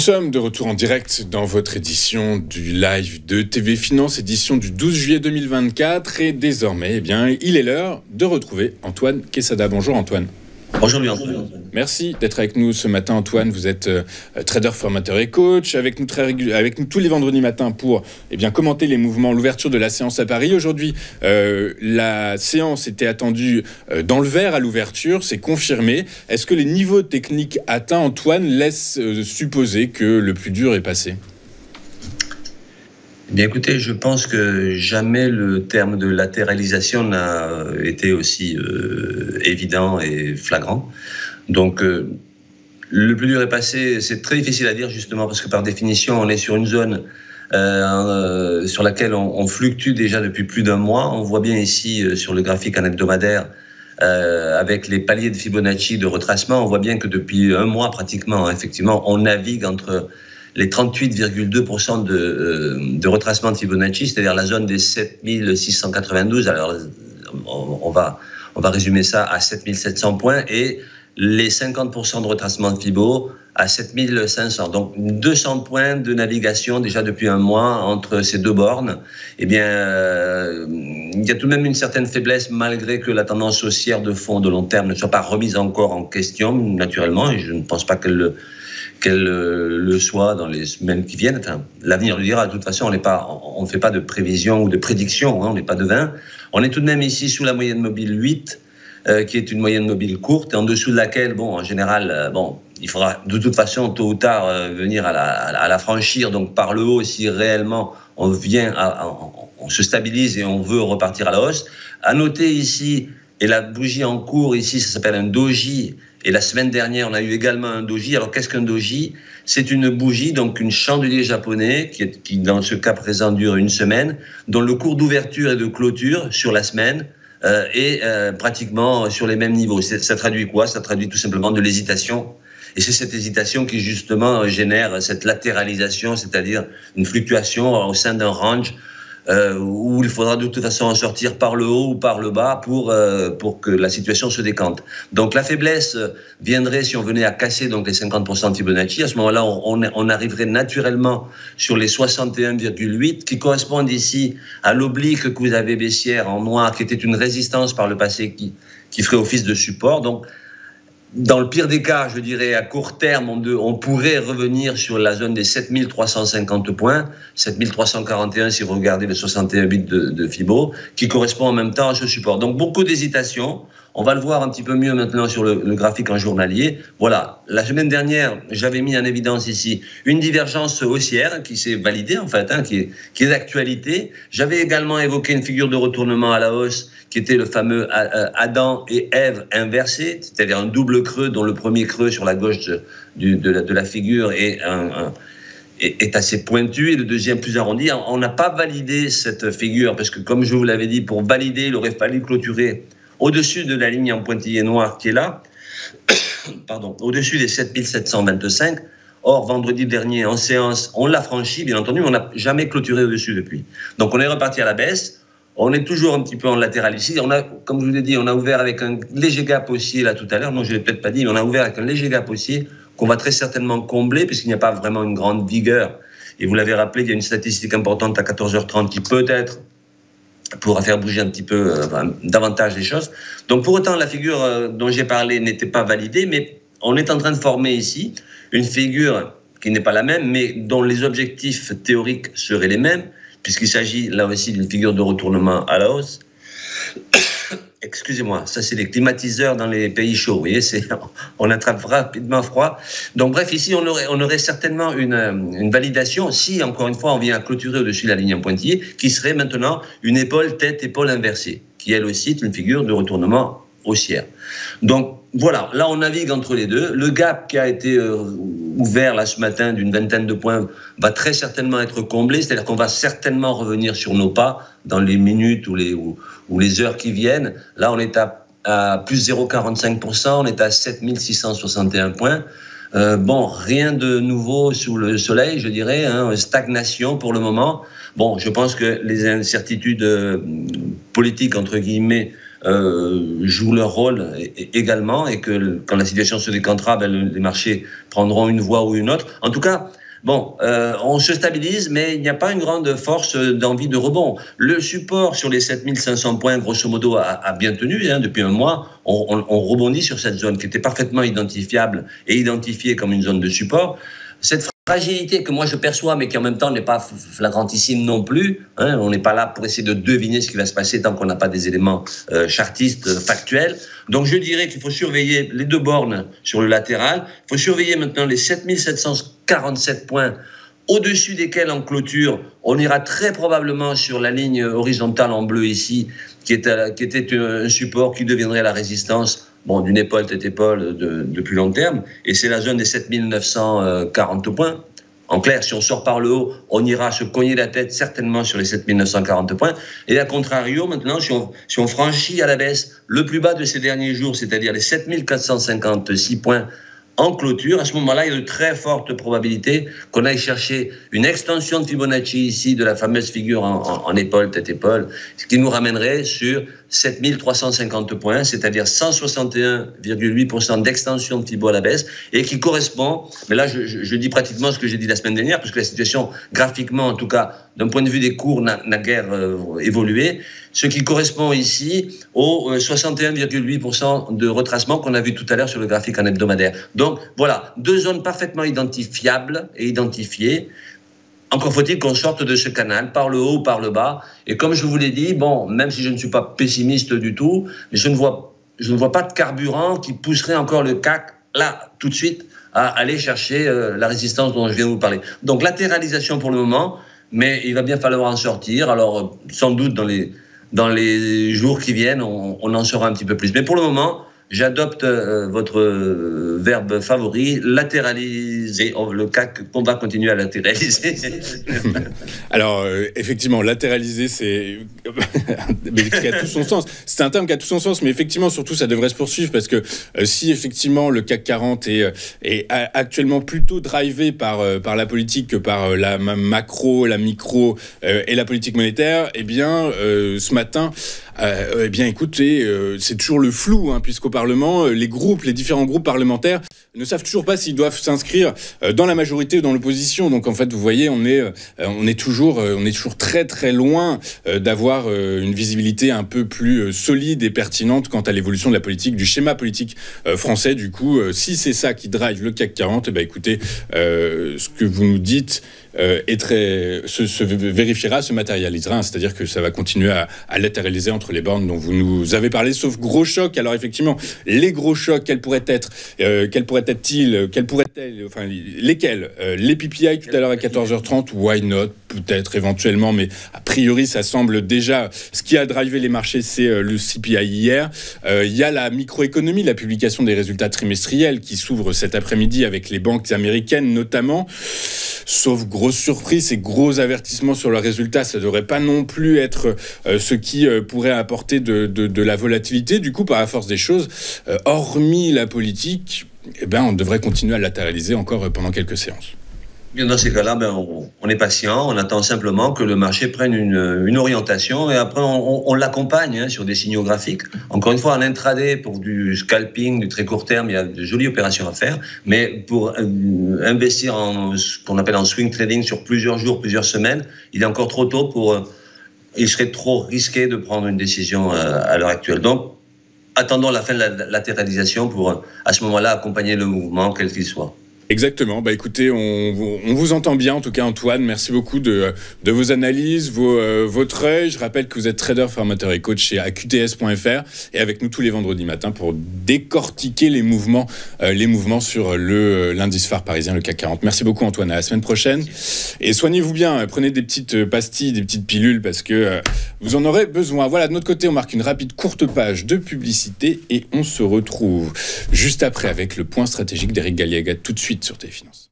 Nous sommes de retour en direct dans votre édition du live de TV Finance, édition du 12 juillet 2024. Et désormais, il est l'heure de retrouver Antoine Quesada. Bonjour Antoine. Bonjour Antoine. Merci d'être avec nous ce matin Antoine. Vous êtes trader, formateur et coach avec nous tous les vendredis matins pour commenter les mouvements, l'ouverture de la séance à Paris. Aujourd'hui, la séance était attendue dans le vert à l'ouverture, c'est confirmé. Est-ce que les niveaux techniques atteints, Antoine, laissent supposer que le plus dur est passé ? Bien écoutez, je pense que jamais le terme de latéralisation n'a été aussi évident et flagrant. Donc le plus dur est passé, c'est très difficile à dire justement parce que par définition on est sur une zone sur laquelle on fluctue déjà depuis plus d'un mois. On voit bien ici sur le graphique en hebdomadaire avec les paliers de Fibonacci de retracement, on voit bien que depuis un mois pratiquement, effectivement, on navigue entre les 38,2% de retracement de Fibonacci, c'est-à-dire la zone des 7692. Alors, on va résumer ça à 7700 points et les 50% de retracement de Fibo à 7500. Donc, 200 points de navigation déjà depuis un mois entre ces deux bornes. Il y a tout de même une certaine faiblesse malgré que la tendance haussière de fond de long terme ne soit pas remise encore en question, naturellement, et je ne pense pas qu'elle le soit dans les semaines qui viennent. Enfin, l'avenir le dira. De toute façon, on ne fait pas de prévision ou de prédiction, on n'est pas devin. On est tout de même ici sous la moyenne mobile 8, qui est une moyenne mobile courte, et en dessous de laquelle, en général, il faudra de toute façon, tôt ou tard, venir à la franchir, donc par le haut, si réellement on se stabilise et on veut repartir à la hausse. À noter ici, et la bougie en cours ici, ça s'appelle un doji. Et la semaine dernière, on a eu également un doji. Alors, qu'est-ce qu'un doji ? C'est une bougie, donc une chandelier japonais, qui dans ce cas présent dure une semaine, dont le cours d'ouverture et de clôture sur la semaine est pratiquement sur les mêmes niveaux. Ça traduit quoi ? Ça traduit tout simplement de l'hésitation. Et c'est cette hésitation qui, justement, génère cette latéralisation, c'est-à-dire une fluctuation au sein d'un range où il faudra de toute façon en sortir par le haut ou par le bas pour que la situation se décante. Donc la faiblesse viendrait si on venait à casser donc les 50% de Fibonacci. À ce moment-là, on arriverait naturellement sur les 61,8 qui correspondent ici à l'oblique que vous avez baissière en noir, qui était une résistance par le passé qui ferait office de support. Donc dans le pire des cas, je dirais, à court terme, on pourrait revenir sur la zone des 7350 points, 7341 si vous regardez le 61 bits de Fibo, qui correspond en même temps à ce support. Donc, beaucoup d'hésitation. On va le voir un petit peu mieux maintenant sur le graphique en journalier. Voilà. La semaine dernière, j'avais mis en évidence ici une divergence haussière qui s'est validée, en fait, qui est d'actualité. J'avais également évoqué une figure de retournement à la hausse qui était le fameux Adam et Ève inversé, c'est-à-dire un double creux dont le premier creux sur la gauche de la figure est assez pointu et le deuxième plus arrondi. On n'a pas validé cette figure parce que, comme je vous l'avais dit, pour valider, il aurait fallu clôturer au-dessus de la ligne en pointillé noir qui est là, au-dessus des 7725. Or, vendredi dernier, en séance, on l'a franchi, bien entendu, mais on n'a jamais clôturé au-dessus depuis. Donc, on est reparti à la baisse. On est toujours un petit peu en latéral ici. Comme je vous l'ai dit, on a ouvert avec un léger gap haussier là tout à l'heure. Non, je ne l'ai peut-être pas dit, mais on a ouvert avec un léger gap haussier qu'on va très certainement combler puisqu'il n'y a pas vraiment une grande vigueur. Et vous l'avez rappelé, il y a une statistique importante à 14h30 qui peut-être pourra faire bouger un petit peu davantage les choses. Donc pour autant, la figure dont j'ai parlé n'était pas validée, mais on est en train de former ici une figure qui n'est pas la même, mais dont les objectifs théoriques seraient les mêmes, puisqu'il s'agit là aussi d'une figure de retournement à la hausse. Excusez-moi, ça c'est les climatiseurs dans les pays chauds, vous voyez, on attrape rapidement froid. Donc bref, ici on aurait certainement une validation, si encore une fois on vient à clôturer au-dessus de la ligne en pointillé, qui serait maintenant une épaule, tête, épaule inversée, qui elle aussi est une figure de retournement haussière. Donc voilà, là on navigue entre les deux. Le gap qui a été ouvert là ce matin d'une vingtaine de points va très certainement être comblé, c'est-à-dire qu'on va certainement revenir sur nos pas dans les minutes ou les heures qui viennent. Là on est à plus 0,45%, on est à 7661 points. Rien de nouveau sous le soleil, je dirais, stagnation pour le moment. Je pense que les incertitudes politiques, entre guillemets, jouent leur rôle également, et que quand la situation se décantera, les marchés prendront une voie ou une autre. En tout cas, bon, on se stabilise, mais il n'y a pas une grande force d'envie de rebond. Le support sur les 7500 points, grosso modo, a bien tenu. Hein, depuis un mois, on rebondit sur cette zone qui était parfaitement identifiable et identifiée comme une zone de support. Cette fragilité que moi je perçois, mais qui en même temps n'est pas flagrantissime non plus. Hein, on n'est pas là pour essayer de deviner ce qui va se passer tant qu'on n'a pas des éléments chartistes, factuels. Donc je dirais qu'il faut surveiller les deux bornes sur le latéral. Il faut surveiller maintenant les 7747 points, au-dessus desquels en clôture, on ira très probablement sur la ligne horizontale en bleu ici, qui était un support qui deviendrait la résistance. Bon, d'une épaule tête épaule de plus long terme, et c'est la zone des 7940 points. En clair, si on sort par le haut, on ira se cogner la tête certainement sur les 7940 points. Et à contrario, maintenant, si on franchit à la baisse le plus bas de ces derniers jours, c'est-à-dire les 7456 points en clôture, à ce moment-là, il y a de très fortes probabilités qu'on aille chercher une extension de Fibonacci ici de la fameuse figure en épaule, tête-épaule, ce qui nous ramènerait sur 7350 points, c'est-à-dire 161,8% d'extension de Fibo à la baisse, et qui correspond, mais là je dis pratiquement ce que j'ai dit la semaine dernière, puisque la situation graphiquement, en tout cas d'un point de vue des cours, n'a guère évolué, ce qui correspond ici aux 61,8% de retracement qu'on a vu tout à l'heure sur le graphique en hebdomadaire. Donc voilà, deux zones parfaitement identifiables et identifiées. Encore faut-il qu'on sorte de ce canal, par le haut ou par le bas. Et comme je vous l'ai dit, bon, même si je ne suis pas pessimiste du tout, mais je ne vois pas de carburant qui pousserait encore le CAC, là, tout de suite, à aller chercher la résistance dont je viens de vous parler. Donc, latéralisation pour le moment, mais il va bien falloir en sortir. Alors, sans doute, dans les jours qui viennent, on en saura un petit peu plus. Mais pour le moment, j'adopte votre verbe favori, latéraliser. Le CAC, on va continuer à latéraliser. Alors, effectivement, latéraliser, c'est qui a tout son sens. C'est un terme qui a tout son sens, mais effectivement, surtout, ça devrait se poursuivre parce que si effectivement le CAC 40 est actuellement plutôt drivé par la politique que par la macro, la micro et la politique monétaire, eh bien, ce matin, eh bien, écoutez, c'est toujours le flou, hein, puisqu'au Parlement, les différents groupes parlementaires ne savent toujours pas s'ils doivent s'inscrire dans la majorité ou dans l'opposition. Donc, en fait, vous voyez, on est toujours très, très loin d'avoir une visibilité un peu plus solide et pertinente quant à l'évolution de la politique, du schéma politique français. Du coup, si c'est ça qui drive le CAC 40, eh bien, écoutez, ce que vous nous dites se vérifiera, se matérialisera, hein, c'est-à-dire que ça va continuer à latéraliser entre les bornes dont vous nous avez parlé, sauf gros chocs. Alors effectivement, les gros chocs, quels pourraient-ils, enfin lesquels les PPI tout à l'heure à 14h30, why not, peut-être éventuellement, mais a priori ça semble déjà, ce qui a drivé les marchés, c'est le CPI hier. Il y a la microéconomie, la publication des résultats trimestriels qui s'ouvre cet après-midi avec les banques américaines notamment. Sauf grosse surprise et gros avertissements sur leurs résultats, ça ne devrait pas non plus être ce qui pourrait apporter de la volatilité. Du coup, par la force des choses, hormis la politique, eh ben, on devrait continuer à latéraliser encore pendant quelques séances. Dans ces cas-là, on est patient, on attend simplement que le marché prenne une orientation et après on l'accompagne sur des signaux graphiques. Encore une fois, en intraday, pour du scalping, du très court terme, il y a de jolies opérations à faire, mais pour investir en ce qu'on appelle en swing trading sur plusieurs jours, plusieurs semaines, il est encore trop tôt il serait trop risqué de prendre une décision à l'heure actuelle. Donc, attendons la fin de la latéralisation pour, à ce moment-là, accompagner le mouvement, quel qu'il soit. Exactement. Bah écoutez, on vous entend bien, en tout cas Antoine. Merci beaucoup de vos analyses, votre œil. Je rappelle que vous êtes trader, formateur et coach chez AQTS.fr et avec nous tous les vendredis matins pour décortiquer les mouvements sur l'indice phare parisien, le CAC 40. Merci beaucoup Antoine. À la semaine prochaine. Et soignez-vous bien. Prenez des petites pastilles, des petites pilules parce que vous en aurez besoin. Voilà, de notre côté, on marque une rapide courte page de publicité et on se retrouve juste après avec le point stratégique d'Éric Galliaga tout de suite sur Téléfinance.